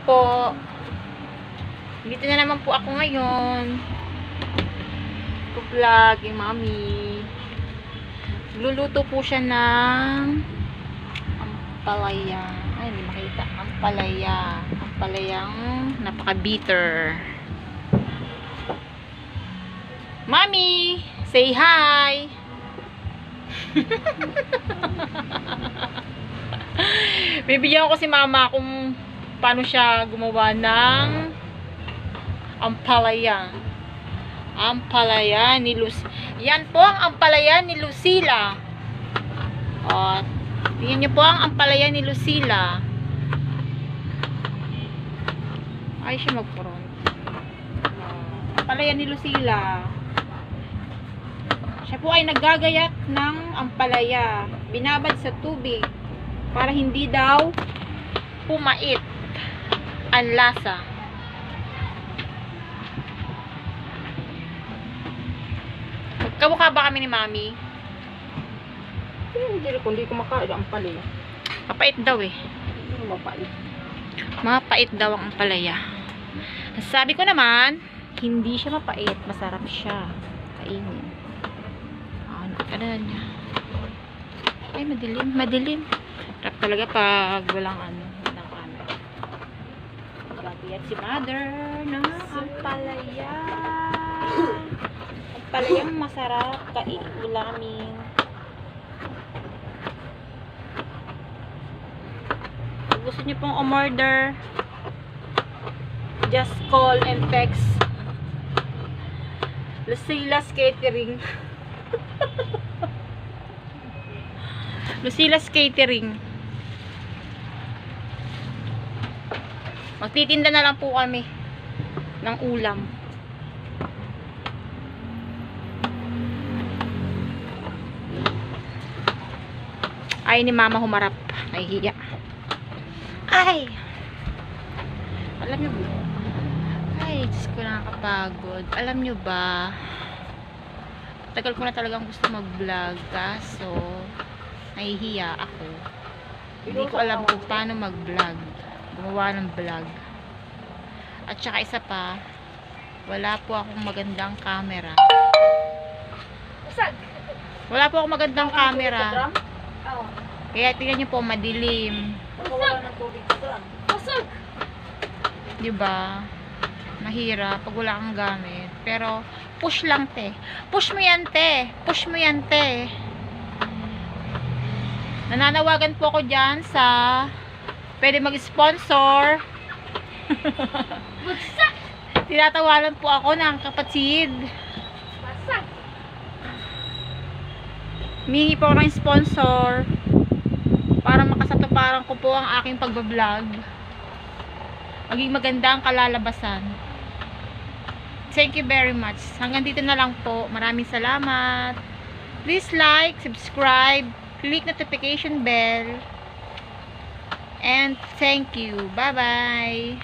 po. Dito na naman po ako ngayon. Vlog yung mami. Luluto po siya ng ampalaya. Ay, hindi makita. Ampalaya. Ampalayang napaka-bitter. Mami! Say hi! Bibigyan ko si mama kung paano siya gumawa ng ampalaya. Ampalaya ni Lucila. Yan po ang ampalaya ni Lucila. O, tingnan nyo po ang ampalaya ni Lucila. Ay, siya mag-front. Ampalaya ni Lucila. Siya po ay naggagayat ng ampalaya. Binabad sa tubig para hindi daw pumait ang lasa. Kamukha ba kami ni mami? Hindi ko makain ang palaya. Mapait daw eh. Hindi mapait. Mapait daw ang ampalaya. Sabi ko naman, hindi siya mapait. Masarap siya. Kainin. Ano niya? Ay, madilim. Madilim. Sarap talaga pag walang walang camera. Gagayat si mother ng ampalaya. Ampalayang masarap ulamin. Kung gusto niyo pong umorder, just call and text Lucila's Catering. Lucila's Catering. Magtitinda na lang po kami ng ulam. Ay, ni mama humarap. Nahihiya. Ay! Alam nyo ba? Ay, Diyos ko, nakakapagod. Alam nyo ba? Tagal ko na talagang gusto mag-vlog. Kaso, nahihiya ako. Hindi ko alam kung paano mag-vlog. Gumawa ng vlog. At saka isa pa, wala po akong magandang camera. Wala po akong magandang camera. Kaya tingnan nyo po, madilim. Diba? Mahirap pag wala kang gamit. Pero, push lang, te. Push mo yan, te. Push mo yan, te. Nananawagan po ako dyan sa pwede mag-sponsor. Tinatawalan po ako ng kapatid. Humingi po ako ng sponsor para makasatuparan ko po ang aking pagbablog. Maging maganda ang kalalabasan. Thank you very much. Hanggang dito na lang po. Maraming salamat. Please like, subscribe, click notification bell. And thank you. Bye-bye.